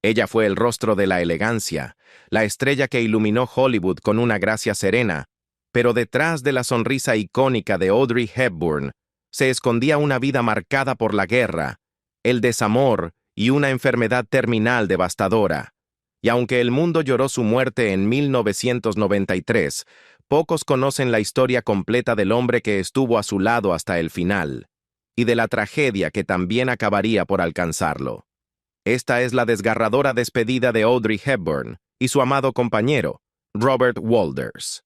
Ella fue el rostro de la elegancia, la estrella que iluminó Hollywood con una gracia serena, pero detrás de la sonrisa icónica de Audrey Hepburn se escondía una vida marcada por la guerra, el desamor y una enfermedad terminal devastadora. Y aunque el mundo lloró su muerte en 1993, pocos conocen la historia completa del hombre que estuvo a su lado hasta el final, y de la tragedia que también acabaría por alcanzarlo. Esta es la desgarradora despedida de Audrey Hepburn y su amado compañero, Robert Walders.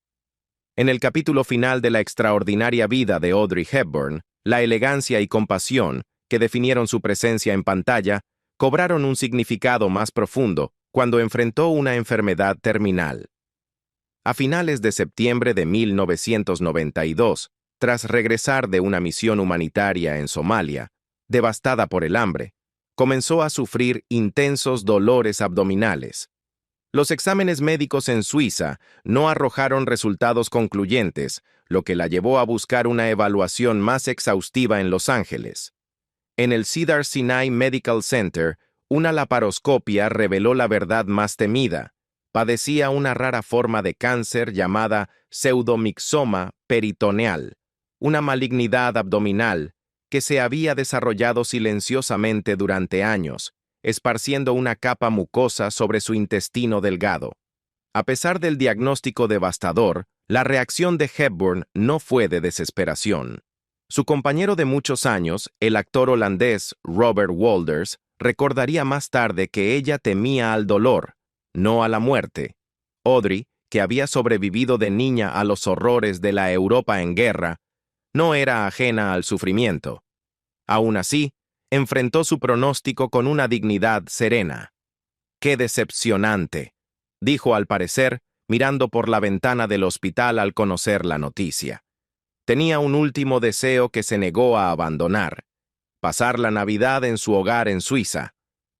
En el capítulo final de la extraordinaria vida de Audrey Hepburn, la elegancia y compasión que definieron su presencia en pantalla cobraron un significado más profundo cuando enfrentó una enfermedad terminal. A finales de septiembre de 1992, tras regresar de una misión humanitaria en Somalia, devastada por el hambre, comenzó a sufrir intensos dolores abdominales. Los exámenes médicos en Suiza no arrojaron resultados concluyentes, lo que la llevó a buscar una evaluación más exhaustiva en Los Ángeles. En el Cedars-Sinai Medical Center, una laparoscopia reveló la verdad más temida. Padecía una rara forma de cáncer llamada pseudomixoma peritoneal, una malignidad abdominal que se había desarrollado silenciosamente durante años, esparciendo una capa mucosa sobre su intestino delgado. A pesar del diagnóstico devastador, la reacción de Hepburn no fue de desesperación. Su compañero de muchos años, el actor holandés Robert Walders, recordaría más tarde que ella temía al dolor, no a la muerte. Audrey, que había sobrevivido de niña a los horrores de la Europa en guerra, no era ajena al sufrimiento. Aún así, enfrentó su pronóstico con una dignidad serena. ¡Qué decepcionante!, dijo al parecer, mirando por la ventana del hospital al conocer la noticia. Tenía un último deseo que se negó a abandonar: pasar la Navidad en su hogar en Suiza.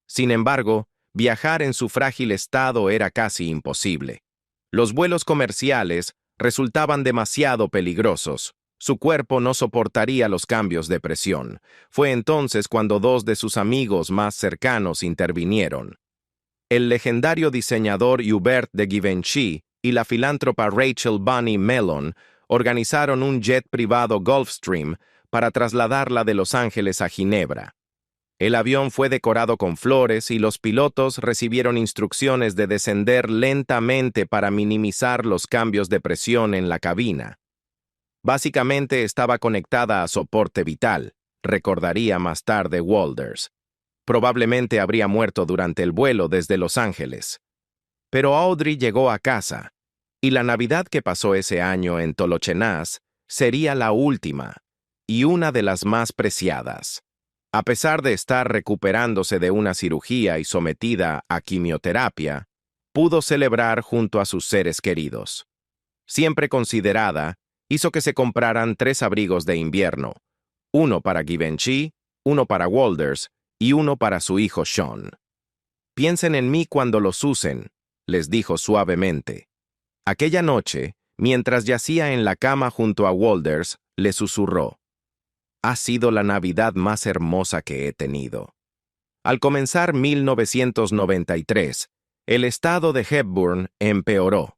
Sin embargo, viajar en su frágil estado era casi imposible. Los vuelos comerciales resultaban demasiado peligrosos. Su cuerpo no soportaría los cambios de presión. Fue entonces cuando dos de sus amigos más cercanos intervinieron. El legendario diseñador Hubert de Givenchy y la filántropa Rachel Bunny Mellon organizaron un jet privado Gulfstream para trasladarla de Los Ángeles a Ginebra. El avión fue decorado con flores y los pilotos recibieron instrucciones de descender lentamente para minimizar los cambios de presión en la cabina. Básicamente estaba conectada a soporte vital, recordaría más tarde Walders. Probablemente habría muerto durante el vuelo desde Los Ángeles. Pero Audrey llegó a casa, y la Navidad que pasó ese año en Tolochenaz sería la última, y una de las más preciadas. A pesar de estar recuperándose de una cirugía y sometida a quimioterapia, pudo celebrar junto a sus seres queridos. Siempre considerada, hizo que se compraran 3 abrigos de invierno, uno para Givenchy, uno para Walders y uno para su hijo Sean. «Piensen en mí cuando los usen», les dijo suavemente. Aquella noche, mientras yacía en la cama junto a Walders, le susurró: «Ha sido la Navidad más hermosa que he tenido». Al comenzar 1993, el estado de Hepburn empeoró.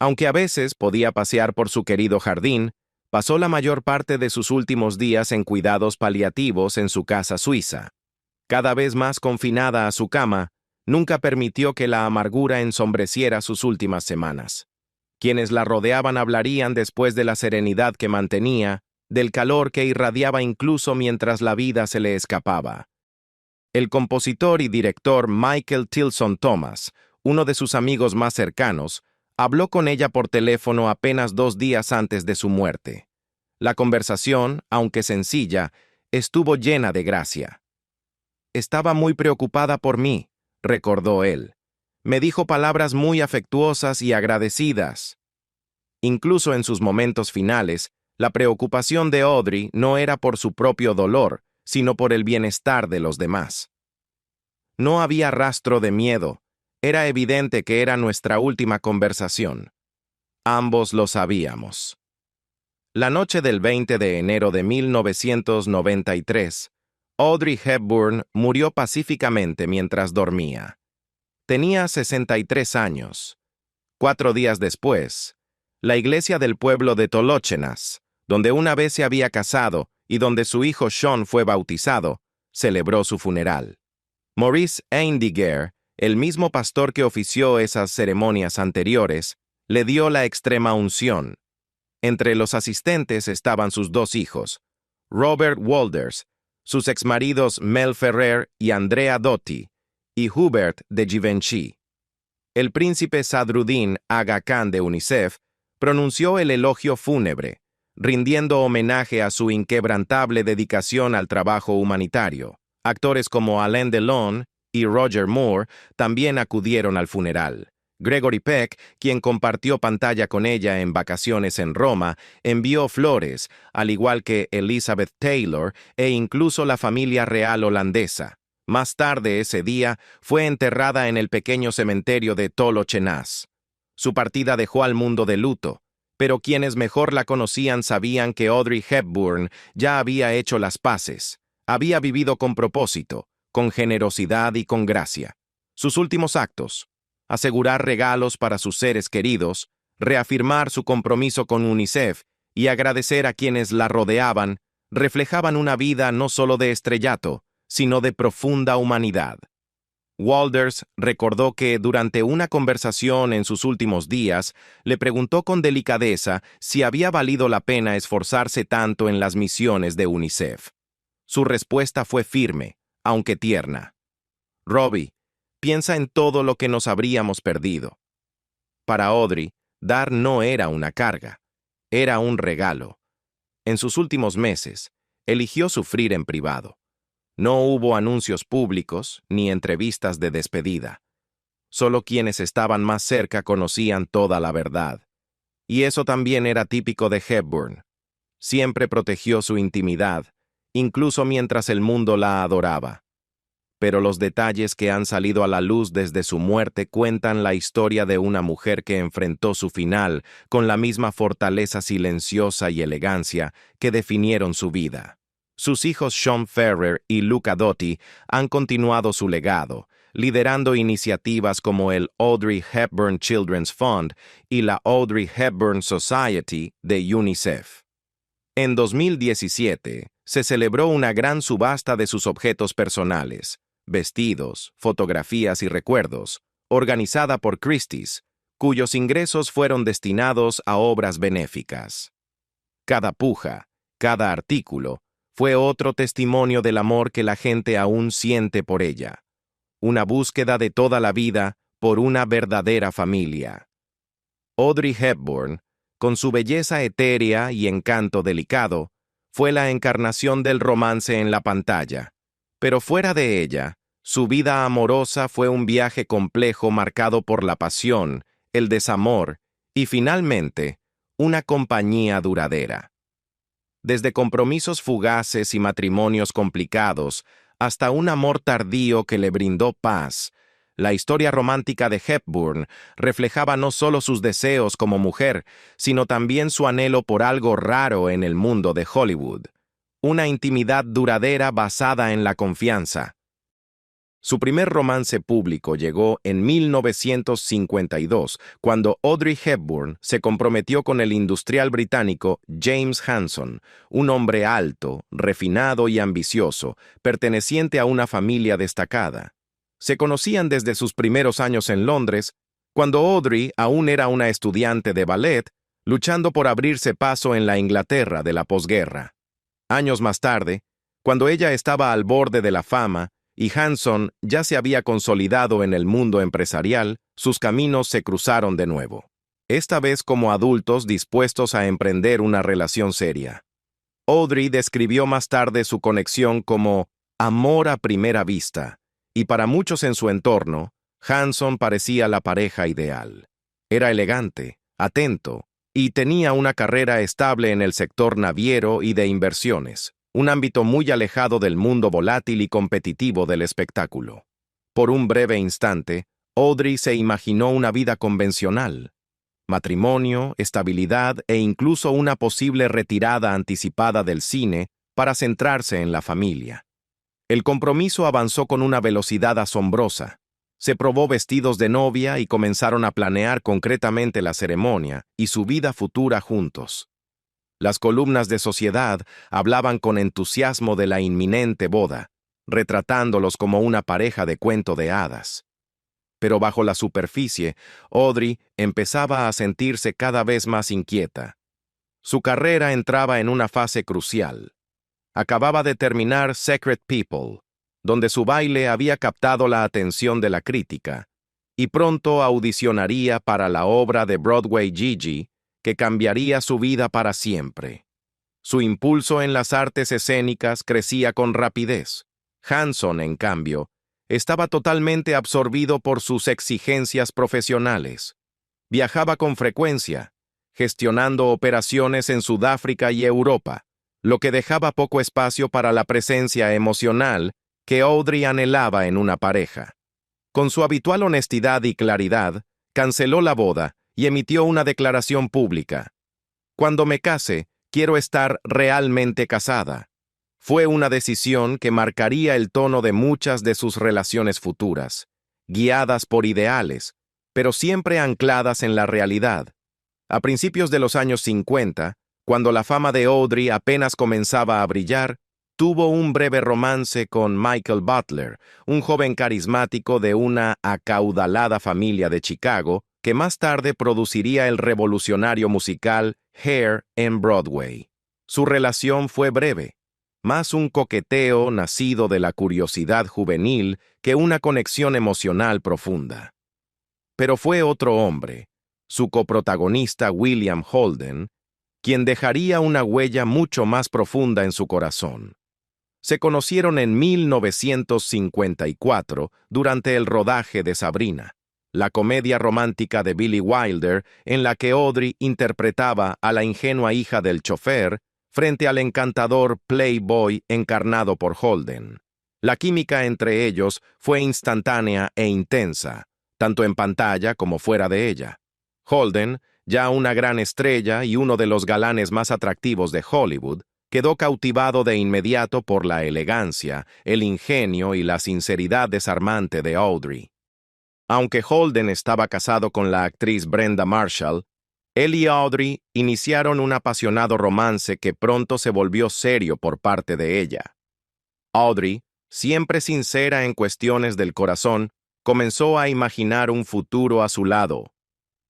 Aunque a veces podía pasear por su querido jardín, pasó la mayor parte de sus últimos días en cuidados paliativos en su casa suiza. Cada vez más confinada a su cama, nunca permitió que la amargura ensombreciera sus últimas semanas. Quienes la rodeaban hablarían después de la serenidad que mantenía, del calor que irradiaba incluso mientras la vida se le escapaba. El compositor y director Michael Tilson Thomas, uno de sus amigos más cercanos, habló con ella por teléfono apenas 2 días antes de su muerte. La conversación, aunque sencilla, estuvo llena de gracia. «Estaba muy preocupada por mí», recordó él. «Me dijo palabras muy afectuosas y agradecidas». Incluso en sus momentos finales, la preocupación de Audrey no era por su propio dolor, sino por el bienestar de los demás. No había rastro de miedo. Era evidente que era nuestra última conversación. Ambos lo sabíamos. La noche del 20 de enero de 1993, Audrey Hepburn murió pacíficamente mientras dormía. Tenía 63 años. 4 días después, la iglesia del pueblo de Tolóchenas, donde una vez se había casado y donde su hijo Sean fue bautizado, celebró su funeral. Maurice Eindiger, el mismo pastor que ofició esas ceremonias anteriores, le dio la extrema unción. Entre los asistentes estaban sus 2 hijos, Robert Wolders, sus exmaridos Mel Ferrer y Andrea Doty, y Hubert de Givenchy. El príncipe Sadruddin Aga Khan de UNICEF pronunció el elogio fúnebre, rindiendo homenaje a su inquebrantable dedicación al trabajo humanitario. Actores como Alain Delon y Roger Moore también acudieron al funeral. Gregory Peck, quien compartió pantalla con ella en vacaciones en Roma, envió flores, al igual que Elizabeth Taylor e incluso la familia real holandesa. Más tarde ese día, fue enterrada en el pequeño cementerio de Tolóchenas. Su partida dejó al mundo de luto, pero quienes mejor la conocían sabían que Audrey Hepburn ya había hecho las paces. Había vivido con propósito, con generosidad y con gracia. Sus últimos actos: asegurar regalos para sus seres queridos, reafirmar su compromiso con UNICEF y agradecer a quienes la rodeaban, reflejaban una vida no solo de estrellato, sino de profunda humanidad. Wolders recordó que durante una conversación en sus últimos días, le preguntó con delicadeza si había valido la pena esforzarse tanto en las misiones de UNICEF. Su respuesta fue firme, aunque tierna. Robbie, piensa en todo lo que nos habríamos perdido. Para Audrey, dar no era una carga, era un regalo. En sus últimos meses, eligió sufrir en privado. No hubo anuncios públicos ni entrevistas de despedida. Solo quienes estaban más cerca conocían toda la verdad. Y eso también era típico de Hepburn. Siempre protegió su intimidad, incluso mientras el mundo la adoraba. Pero los detalles que han salido a la luz desde su muerte cuentan la historia de una mujer que enfrentó su final con la misma fortaleza silenciosa y elegancia que definieron su vida. Sus hijos Sean Ferrer y Luca Doty han continuado su legado, liderando iniciativas como el Audrey Hepburn Children's Fund y la Audrey Hepburn Society de UNICEF. En 2017, se celebró una gran subasta de sus objetos personales, vestidos, fotografías y recuerdos, organizada por Christie's, cuyos ingresos fueron destinados a obras benéficas. Cada puja, cada artículo, fue otro testimonio del amor que la gente aún siente por ella. Una búsqueda de toda la vida por una verdadera familia. Audrey Hepburn, con su belleza etérea y encanto delicado, fue la encarnación del romance en la pantalla. Pero fuera de ella, su vida amorosa fue un viaje complejo marcado por la pasión, el desamor y, finalmente, una compañía duradera. Desde compromisos fugaces y matrimonios complicados hasta un amor tardío que le brindó paz, la historia romántica de Hepburn reflejaba no solo sus deseos como mujer, sino también su anhelo por algo raro en el mundo de Hollywood, una intimidad duradera basada en la confianza. Su primer romance público llegó en 1952, cuando Audrey Hepburn se comprometió con el industrial británico James Hanson, un hombre alto, refinado y ambicioso, perteneciente a una familia destacada. Se conocían desde sus primeros años en Londres, cuando Audrey aún era una estudiante de ballet, luchando por abrirse paso en la Inglaterra de la posguerra. Años más tarde, cuando ella estaba al borde de la fama, y Hanson ya se había consolidado en el mundo empresarial, sus caminos se cruzaron de nuevo. Esta vez como adultos dispuestos a emprender una relación seria. Audrey describió más tarde su conexión como amor a primera vista, y para muchos en su entorno, Hanson parecía la pareja ideal. Era elegante, atento, y tenía una carrera estable en el sector naviero y de inversiones, un ámbito muy alejado del mundo volátil y competitivo del espectáculo. Por un breve instante, Audrey se imaginó una vida convencional: matrimonio, estabilidad e incluso una posible retirada anticipada del cine para centrarse en la familia. El compromiso avanzó con una velocidad asombrosa. Se probó vestidos de novia y comenzaron a planear concretamente la ceremonia y su vida futura juntos. Las columnas de Sociedad hablaban con entusiasmo de la inminente boda, retratándolos como una pareja de cuento de hadas. Pero bajo la superficie, Audrey empezaba a sentirse cada vez más inquieta. Su carrera entraba en una fase crucial. Acababa de terminar Secret People, donde su baile había captado la atención de la crítica, y pronto audicionaría para la obra de Broadway Gigi, que cambiaría su vida para siempre. Su impulso en las artes escénicas crecía con rapidez. Hanson, en cambio, estaba totalmente absorbido por sus exigencias profesionales. Viajaba con frecuencia, gestionando operaciones en Sudáfrica y Europa, lo que dejaba poco espacio para la presencia emocional que Audrey anhelaba en una pareja. Con su habitual honestidad y claridad, canceló la boda y emitió una declaración pública. Cuando me case, quiero estar realmente casada. Fue una decisión que marcaría el tono de muchas de sus relaciones futuras, guiadas por ideales, pero siempre ancladas en la realidad. A principios de los años 50, cuando la fama de Audrey apenas comenzaba a brillar, tuvo un breve romance con Michael Butler, un joven carismático de una acaudalada familia de Chicago, que más tarde produciría el revolucionario musical Hair en Broadway. Su relación fue breve, más un coqueteo nacido de la curiosidad juvenil que una conexión emocional profunda. Pero fue otro hombre, su coprotagonista William Holden, quien dejaría una huella mucho más profunda en su corazón. Se conocieron en 1954 durante el rodaje de Sabrina, la comedia romántica de Billy Wilder en la que Audrey interpretaba a la ingenua hija del chofer frente al encantador playboy encarnado por Holden. La química entre ellos fue instantánea e intensa, tanto en pantalla como fuera de ella. Holden, ya una gran estrella y uno de los galanes más atractivos de Hollywood, quedó cautivado de inmediato por la elegancia, el ingenio y la sinceridad desarmante de Audrey. Aunque Holden estaba casado con la actriz Brenda Marshall, él y Audrey iniciaron un apasionado romance que pronto se volvió serio por parte de ella. Audrey, siempre sincera en cuestiones del corazón, comenzó a imaginar un futuro a su lado,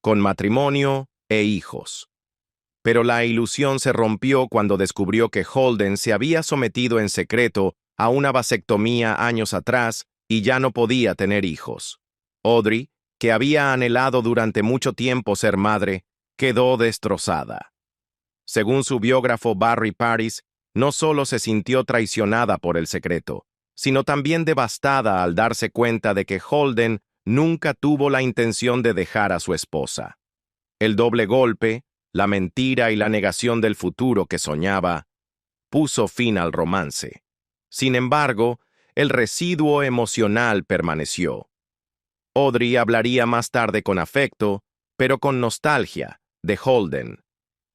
con matrimonio e hijos. Pero la ilusión se rompió cuando descubrió que Holden se había sometido en secreto a una vasectomía años atrás y ya no podía tener hijos. Audrey, que había anhelado durante mucho tiempo ser madre, quedó destrozada. Según su biógrafo Barry Paris, no solo se sintió traicionada por el secreto, sino también devastada al darse cuenta de que Holden nunca tuvo la intención de dejar a su esposa. El doble golpe, la mentira y la negación del futuro que soñaba, puso fin al romance. Sin embargo, el residuo emocional permaneció. Audrey hablaría más tarde con afecto, pero con nostalgia, de Holden.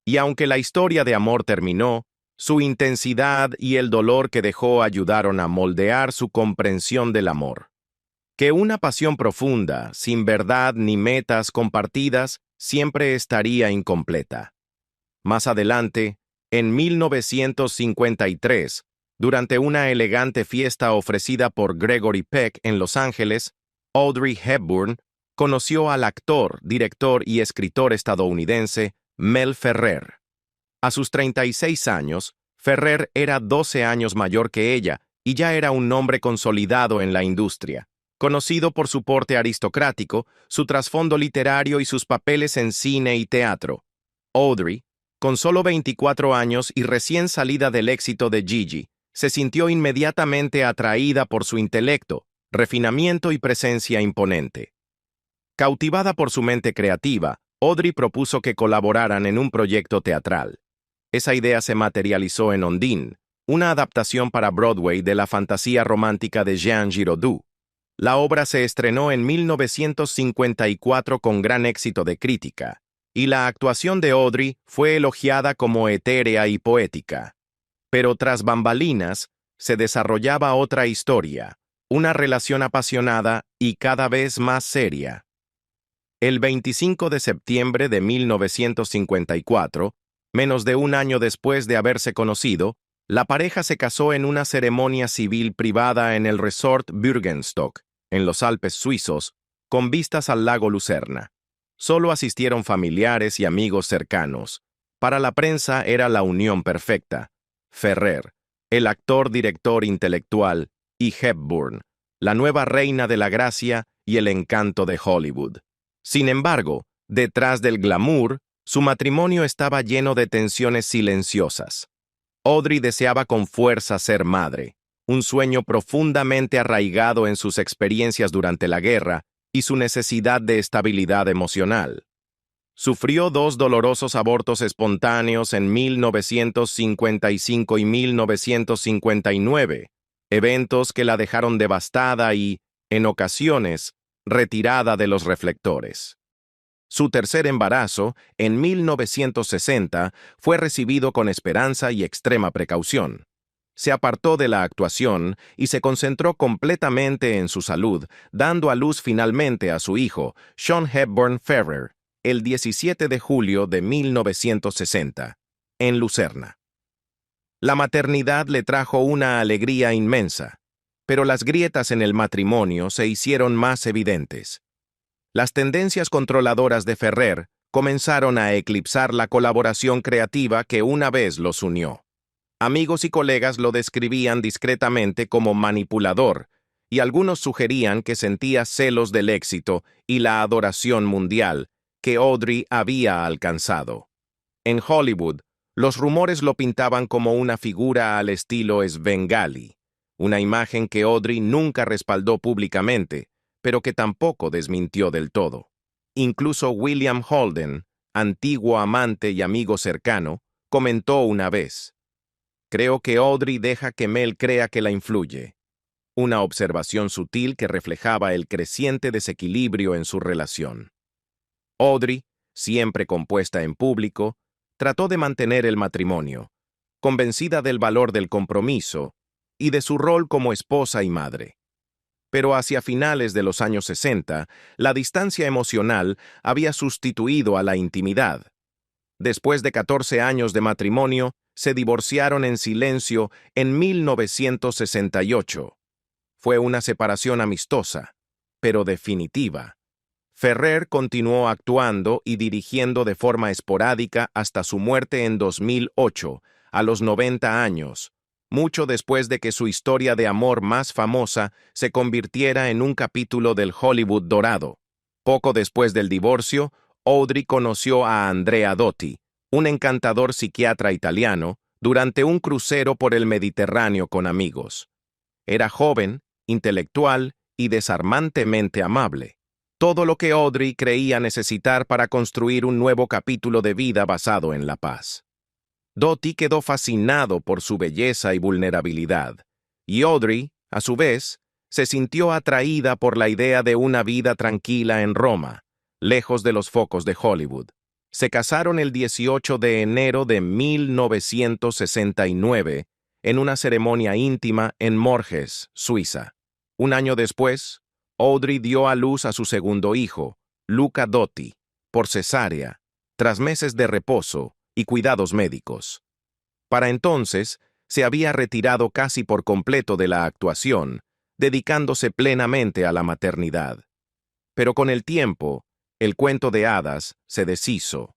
Y aunque la historia de amor terminó, su intensidad y el dolor que dejó ayudaron a moldear su comprensión del amor. Que una pasión profunda, sin verdad ni metas compartidas, siempre estaría incompleta. Más adelante, en 1953, durante una elegante fiesta ofrecida por Gregory Peck en Los Ángeles, Audrey Hepburn conoció al actor, director y escritor estadounidense Mel Ferrer. A sus 36 años, Ferrer era 12 años mayor que ella y ya era un nombre consolidado en la industria, conocido por su porte aristocrático, su trasfondo literario y sus papeles en cine y teatro. Audrey, con solo 24 años y recién salida del éxito de Gigi, se sintió inmediatamente atraída por su intelecto, refinamiento y presencia imponente. Cautivada por su mente creativa, Audrey propuso que colaboraran en un proyecto teatral. Esa idea se materializó en Ondine, una adaptación para Broadway de la fantasía romántica de Jean Giraudoux. La obra se estrenó en 1954 con gran éxito de crítica, y la actuación de Audrey fue elogiada como etérea y poética. Pero tras bambalinas, se desarrollaba otra historia, Una relación apasionada y cada vez más seria. El 25 de septiembre de 1954, menos de un año después de haberse conocido, la pareja se casó en una ceremonia civil privada en el resort Bürgenstock, en los Alpes suizos, con vistas al lago Lucerna. Solo asistieron familiares y amigos cercanos. Para la prensa era la unión perfecta. Ferrer, el actor, director intelectual, y Hepburn, la nueva reina de la gracia y el encanto de Hollywood. Sin embargo, detrás del glamour, su matrimonio estaba lleno de tensiones silenciosas. Audrey deseaba con fuerza ser madre, un sueño profundamente arraigado en sus experiencias durante la guerra y su necesidad de estabilidad emocional. Sufrió 2 dolorosos abortos espontáneos en 1955 y 1959, eventos que la dejaron devastada y, en ocasiones, retirada de los reflectores. Su tercer embarazo, en 1960, fue recibido con esperanza y extrema precaución. Se apartó de la actuación y se concentró completamente en su salud, dando a luz finalmente a su hijo, Sean Hepburn Ferrer, el 17 de julio de 1960, en Lucerna. La maternidad le trajo una alegría inmensa, pero las grietas en el matrimonio se hicieron más evidentes. Las tendencias controladoras de Ferrer comenzaron a eclipsar la colaboración creativa que una vez los unió. Amigos y colegas lo describían discretamente como manipulador, y algunos sugerían que sentía celos del éxito y la adoración mundial que Audrey había alcanzado. En Hollywood, los rumores lo pintaban como una figura al estilo Svengali, una imagen que Audrey nunca respaldó públicamente, pero que tampoco desmintió del todo. Incluso William Holden, antiguo amante y amigo cercano, comentó una vez: «Creo que Audrey deja que Mel crea que la influye», una observación sutil que reflejaba el creciente desequilibrio en su relación. Audrey, siempre compuesta en público, trató de mantener el matrimonio, convencida del valor del compromiso y de su rol como esposa y madre. Pero hacia finales de los años 60, la distancia emocional había sustituido a la intimidad. Después de 14 años de matrimonio, se divorciaron en silencio en 1968. Fue una separación amistosa, pero definitiva. Ferrer continuó actuando y dirigiendo de forma esporádica hasta su muerte en 2008, a los 90 años, mucho después de que su historia de amor más famosa se convirtiera en un capítulo del Hollywood dorado. Poco después del divorcio, Audrey conoció a Andrea Dotti, un encantador psiquiatra italiano, durante un crucero por el Mediterráneo con amigos. Era joven, intelectual y desarmantemente amable. Todo lo que Audrey creía necesitar para construir un nuevo capítulo de vida basado en la paz. Dotti quedó fascinado por su belleza y vulnerabilidad, y Audrey, a su vez, se sintió atraída por la idea de una vida tranquila en Roma, lejos de los focos de Hollywood. Se casaron el 18 de enero de 1969 en una ceremonia íntima en Morges, Suiza. Un año después, Audrey dio a luz a su segundo hijo, Luca Dotti, por cesárea, tras meses de reposo y cuidados médicos. Para entonces, se había retirado casi por completo de la actuación, dedicándose plenamente a la maternidad. Pero con el tiempo, el cuento de hadas se deshizo.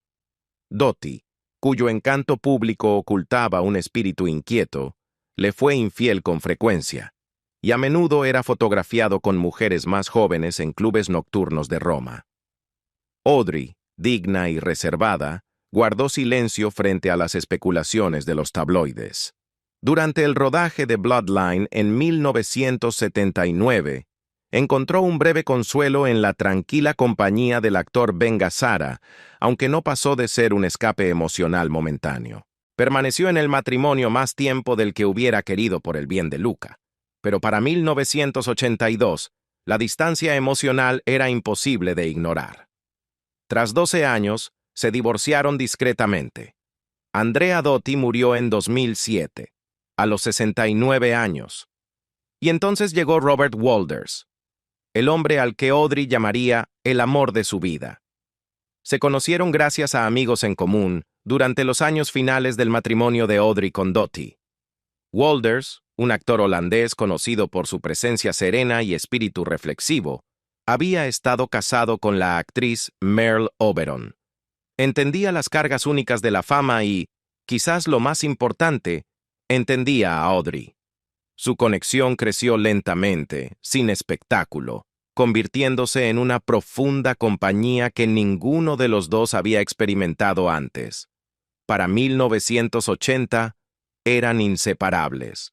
Dotti, cuyo encanto público ocultaba un espíritu inquieto, le fue infiel con frecuencia, y a menudo era fotografiado con mujeres más jóvenes en clubes nocturnos de Roma. Audrey, digna y reservada, guardó silencio frente a las especulaciones de los tabloides. Durante el rodaje de Bloodline en 1979, encontró un breve consuelo en la tranquila compañía del actor Ben Gazzara, aunque no pasó de ser un escape emocional momentáneo. Permaneció en el matrimonio más tiempo del que hubiera querido por el bien de Luca. Pero para 1982, la distancia emocional era imposible de ignorar. Tras 12 años, se divorciaron discretamente. Andrea Dotti murió en 2007, a los 69 años. Y entonces llegó Robert Walters, el hombre al que Audrey llamaría el amor de su vida. Se conocieron gracias a amigos en común durante los años finales del matrimonio de Audrey con Dottie. Walters, un actor holandés conocido por su presencia serena y espíritu reflexivo, había estado casado con la actriz Merle Oberon. Entendía las cargas únicas de la fama y, quizás lo más importante, entendía a Audrey. Su conexión creció lentamente, sin espectáculo, convirtiéndose en una profunda compañía que ninguno de los dos había experimentado antes. Para 1980, eran inseparables.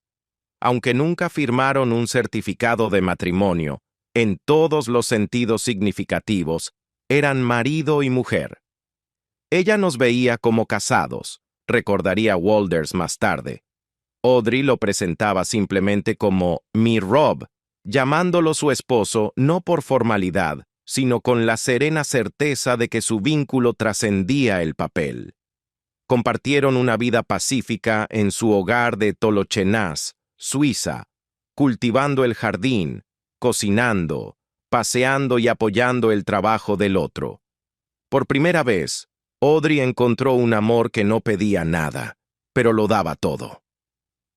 Aunque nunca firmaron un certificado de matrimonio, en todos los sentidos significativos, eran marido y mujer. Ella nos veía como casados, recordaría Walters más tarde. Audrey lo presentaba simplemente como mi Rob, llamándolo su esposo no por formalidad, sino con la serena certeza de que su vínculo trascendía el papel. Compartieron una vida pacífica en su hogar de Tolochenaz, Suiza, cultivando el jardín, cocinando, paseando y apoyando el trabajo del otro. Por primera vez, Audrey encontró un amor que no pedía nada, pero lo daba todo.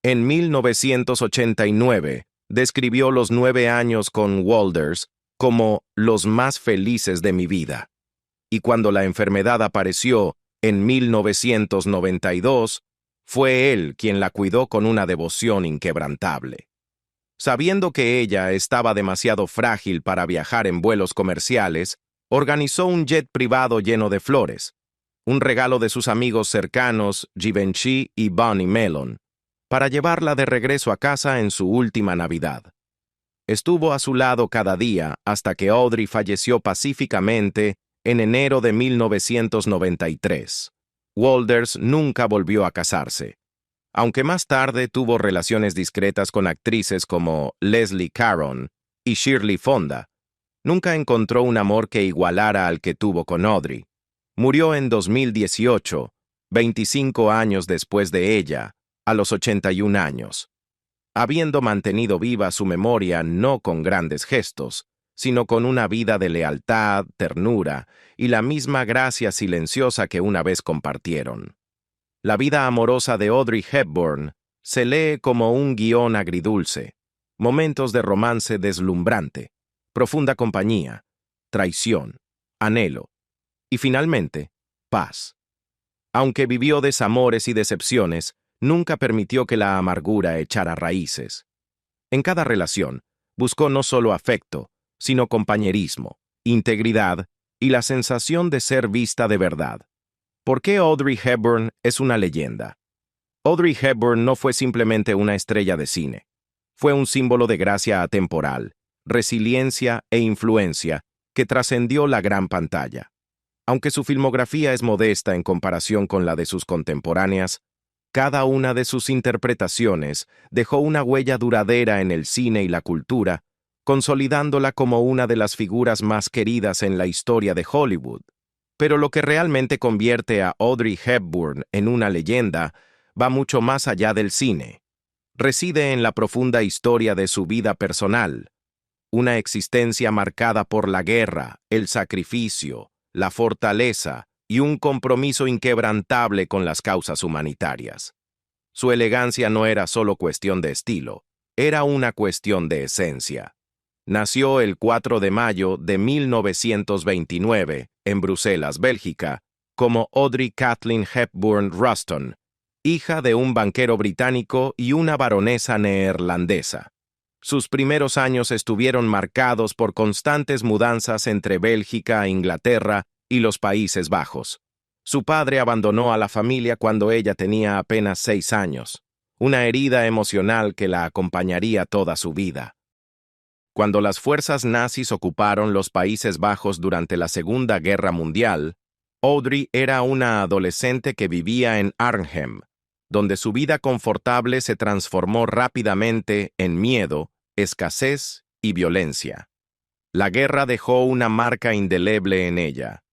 En 1989, describió los 9 años con Walters como los más felices de mi vida. Y cuando la enfermedad apareció en 1992, fue él quien la cuidó con una devoción inquebrantable. Sabiendo que ella estaba demasiado frágil para viajar en vuelos comerciales, organizó un jet privado lleno de flores, un regalo de sus amigos cercanos Givenchy y Bonnie Melon, para llevarla de regreso a casa en su última Navidad. Estuvo a su lado cada día hasta que Audrey falleció pacíficamente en enero de 1993. Walters nunca volvió a casarse. Aunque más tarde tuvo relaciones discretas con actrices como Leslie Caron y Shirley Fonda, nunca encontró un amor que igualara al que tuvo con Audrey. Murió en 2018, 25 años después de ella, a los 81 años, habiendo mantenido viva su memoria no con grandes gestos, sino con una vida de lealtad, ternura y la misma gracia silenciosa que una vez compartieron. La vida amorosa de Audrey Hepburn se lee como un guión agridulce, momentos de romance deslumbrante, profunda compañía, traición, anhelo y finalmente, paz. Aunque vivió desamores y decepciones, nunca permitió que la amargura echara raíces. En cada relación, buscó no solo afecto, sino compañerismo, integridad y la sensación de ser vista de verdad. ¿Por qué Audrey Hepburn es una leyenda? Audrey Hepburn no fue simplemente una estrella de cine. Fue un símbolo de gracia atemporal, resiliencia e influencia que trascendió la gran pantalla. Aunque su filmografía es modesta en comparación con la de sus contemporáneas, cada una de sus interpretaciones dejó una huella duradera en el cine y la cultura, consolidándola como una de las figuras más queridas en la historia de Hollywood. Pero lo que realmente convierte a Audrey Hepburn en una leyenda va mucho más allá del cine. Reside en la profunda historia de su vida personal, una existencia marcada por la guerra, el sacrificio, la fortaleza y un compromiso inquebrantable con las causas humanitarias. Su elegancia no era solo cuestión de estilo, era una cuestión de esencia. Nació el 4 de mayo de 1929 en Bruselas, Bélgica, como Audrey Kathleen Hepburn Ruston, hija de un banquero británico y una baronesa neerlandesa. Sus primeros años estuvieron marcados por constantes mudanzas entre Bélgica, Inglaterra y los Países Bajos. Su padre abandonó a la familia cuando ella tenía apenas 6 años, una herida emocional que la acompañaría toda su vida. Cuando las fuerzas nazis ocuparon los Países Bajos durante la Segunda Guerra Mundial, Audrey era una adolescente que vivía en Arnhem, donde su vida confortable se transformó rápidamente en miedo, escasez y violencia. La guerra dejó una marca indeleble en ella.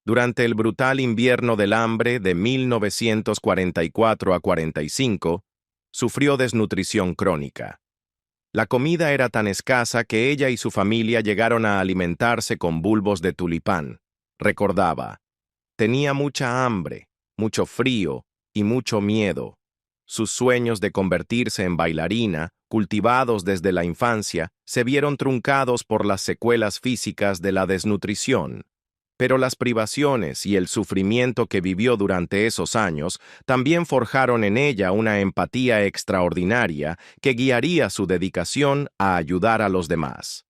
Durante el brutal invierno del hambre de 1944 a 45, sufrió desnutrición crónica. La comida era tan escasa que ella y su familia llegaron a alimentarse con bulbos de tulipán. Recordaba, tenía mucha hambre, mucho frío y mucho miedo. Sus sueños de convertirse en bailarina, cultivados desde la infancia, se vieron truncados por las secuelas físicas de la desnutrición. Pero las privaciones y el sufrimiento que vivió durante esos años también forjaron en ella una empatía extraordinaria que guiaría su dedicación a ayudar a los demás.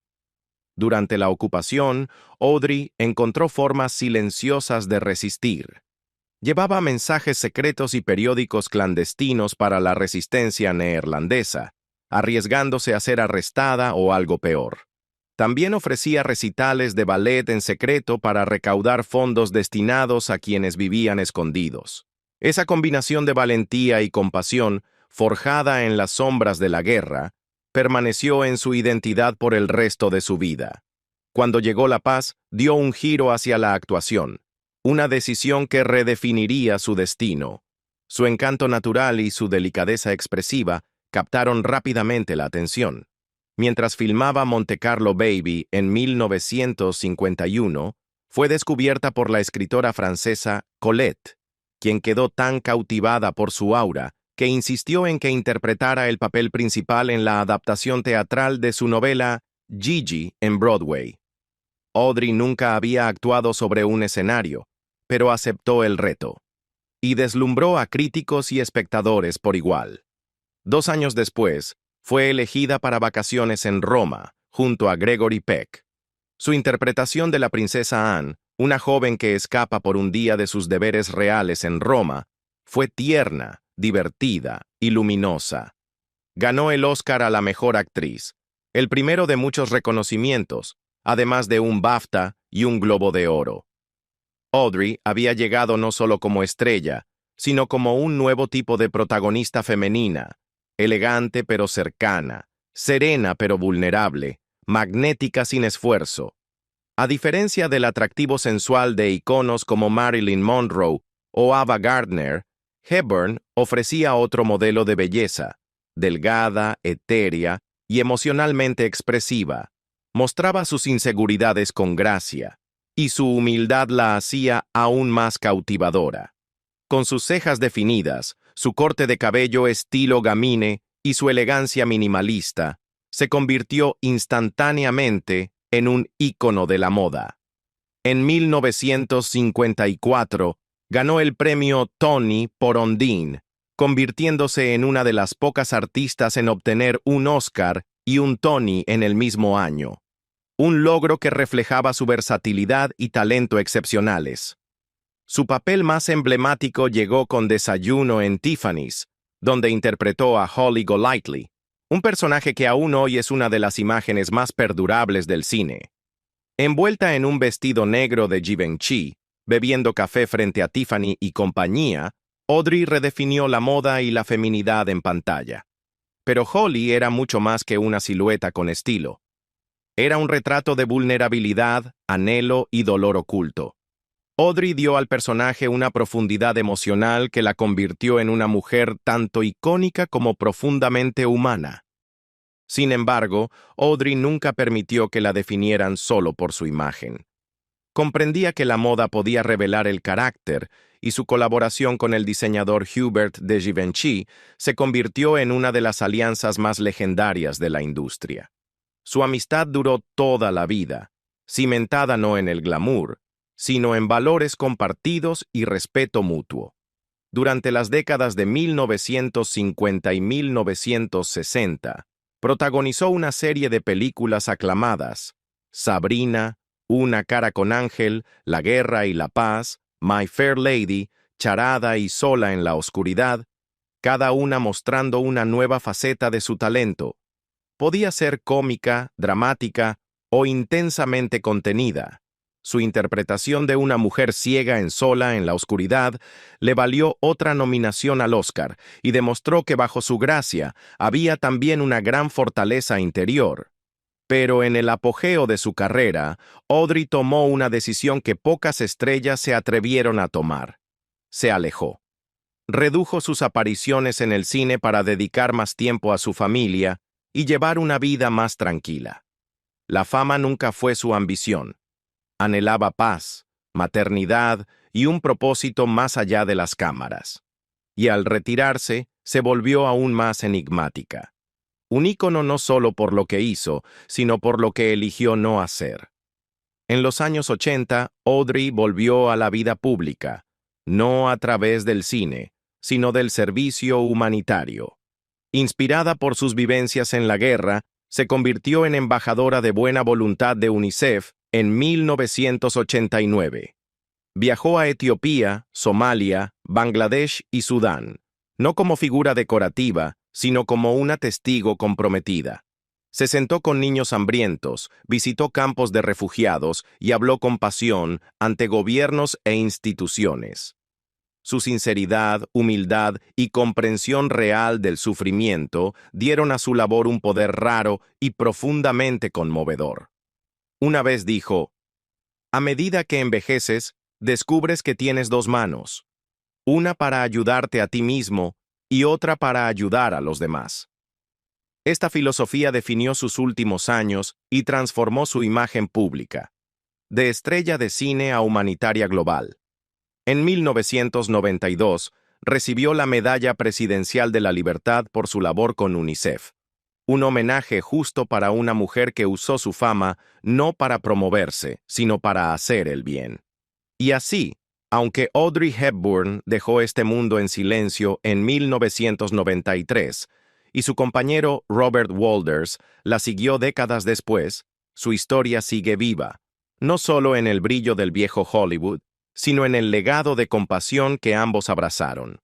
Durante la ocupación, Audrey encontró formas silenciosas de resistir. Llevaba mensajes secretos y periódicos clandestinos para la resistencia neerlandesa, arriesgándose a ser arrestada o algo peor. También ofrecía recitales de ballet en secreto para recaudar fondos destinados a quienes vivían escondidos. Esa combinación de valentía y compasión, forjada en las sombras de la guerra, permaneció en su identidad por el resto de su vida. Cuando llegó la paz, dio un giro hacia la actuación, una decisión que redefiniría su destino. Su encanto natural y su delicadeza expresiva captaron rápidamente la atención. Mientras filmaba Monte Carlo Baby en 1951, fue descubierta por la escritora francesa Colette, quien quedó tan cautivada por su aura que insistió en que interpretara el papel principal en la adaptación teatral de su novela Gigi en Broadway. Audrey nunca había actuado sobre un escenario, pero aceptó el reto, y deslumbró a críticos y espectadores por igual. 2 años después, fue elegida para vacaciones en Roma, junto a Gregory Peck. Su interpretación de la princesa Anne, una joven que escapa por un día de sus deberes reales en Roma, fue tierna, divertida y luminosa. Ganó el Oscar a la mejor actriz, el primero de muchos reconocimientos, además de un BAFTA y un Globo de Oro. Audrey había llegado no solo como estrella, sino como un nuevo tipo de protagonista femenina, elegante pero cercana, serena pero vulnerable, magnética sin esfuerzo. A diferencia del atractivo sensual de iconos como Marilyn Monroe o Ava Gardner, Hepburn ofrecía otro modelo de belleza, delgada, etérea y emocionalmente expresiva. Mostraba sus inseguridades con gracia, y su humildad la hacía aún más cautivadora. Con sus cejas definidas, su corte de cabello estilo gamine y su elegancia minimalista, se convirtió instantáneamente en un ícono de la moda. En 1954, ganó el premio Tony por Ondine, convirtiéndose en una de las pocas artistas en obtener un Oscar y un Tony en el mismo año. Un logro que reflejaba su versatilidad y talento excepcionales. Su papel más emblemático llegó con Desayuno en Tiffany's, donde interpretó a Holly Golightly, un personaje que aún hoy es una de las imágenes más perdurables del cine. Envuelta en un vestido negro de Givenchy, bebiendo café frente a Tiffany y compañía, Audrey redefinió la moda y la feminidad en pantalla. Pero Holly era mucho más que una silueta con estilo. Era un retrato de vulnerabilidad, anhelo y dolor oculto. Audrey dio al personaje una profundidad emocional que la convirtió en una mujer tanto icónica como profundamente humana. Sin embargo, Audrey nunca permitió que la definieran solo por su imagen. Comprendía que la moda podía revelar el carácter, y su colaboración con el diseñador Hubert de Givenchy se convirtió en una de las alianzas más legendarias de la industria. Su amistad duró toda la vida, cimentada no en el glamour, sino en valores compartidos y respeto mutuo. Durante las décadas de 1950 y 1960, protagonizó una serie de películas aclamadas: Sabrina, Una cara con Ángel, La guerra y la paz, My Fair Lady, Charada y Sola en la oscuridad, cada una mostrando una nueva faceta de su talento. Podía ser cómica, dramática o intensamente contenida. Su interpretación de una mujer ciega en Sola en la oscuridad le valió otra nominación al Oscar y demostró que bajo su gracia había también una gran fortaleza interior. Pero en el apogeo de su carrera, Audrey tomó una decisión que pocas estrellas se atrevieron a tomar. Se alejó. Redujo sus apariciones en el cine para dedicar más tiempo a su familia y llevar una vida más tranquila. La fama nunca fue su ambición. Anhelaba paz, maternidad y un propósito más allá de las cámaras. Y al retirarse, se volvió aún más enigmática. Un ícono no solo por lo que hizo, sino por lo que eligió no hacer. En los años 80, Audrey volvió a la vida pública, no a través del cine, sino del servicio humanitario. Inspirada por sus vivencias en la guerra, se convirtió en embajadora de buena voluntad de UNICEF en 1989. Viajó a Etiopía, Somalia, Bangladesh y Sudán, no como figura decorativa, sino como una testigo comprometida. Se sentó con niños hambrientos, visitó campos de refugiados y habló con pasión ante gobiernos e instituciones. Su sinceridad, humildad y comprensión real del sufrimiento dieron a su labor un poder raro y profundamente conmovedor. Una vez dijo: "A medida que envejeces, descubres que tienes dos manos, una para ayudarte a ti mismo y otra para ayudar a los demás". Esta filosofía definió sus últimos años y transformó su imagen pública, de estrella de cine a humanitaria global. En 1992, recibió la Medalla Presidencial de la Libertad por su labor con UNICEF, un homenaje justo para una mujer que usó su fama no para promoverse, sino para hacer el bien. Y así, aunque Audrey Hepburn dejó este mundo en silencio en 1993, y su compañero Robert Walders la siguió décadas después, su historia sigue viva, no solo en el brillo del viejo Hollywood, sino en el legado de compasión que ambos abrazaron.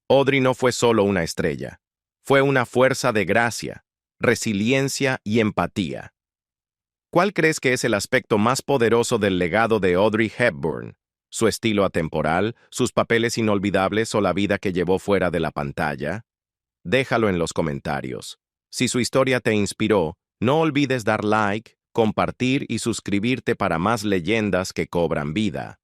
Audrey no fue solo una estrella, fue una fuerza de gracia, resiliencia y empatía. ¿Cuál crees que es el aspecto más poderoso del legado de Audrey Hepburn? ¿Su estilo atemporal, sus papeles inolvidables o la vida que llevó fuera de la pantalla? Déjalo en los comentarios. Si su historia te inspiró, no olvides dar like, compartir y suscribirte para más leyendas que cobran vida.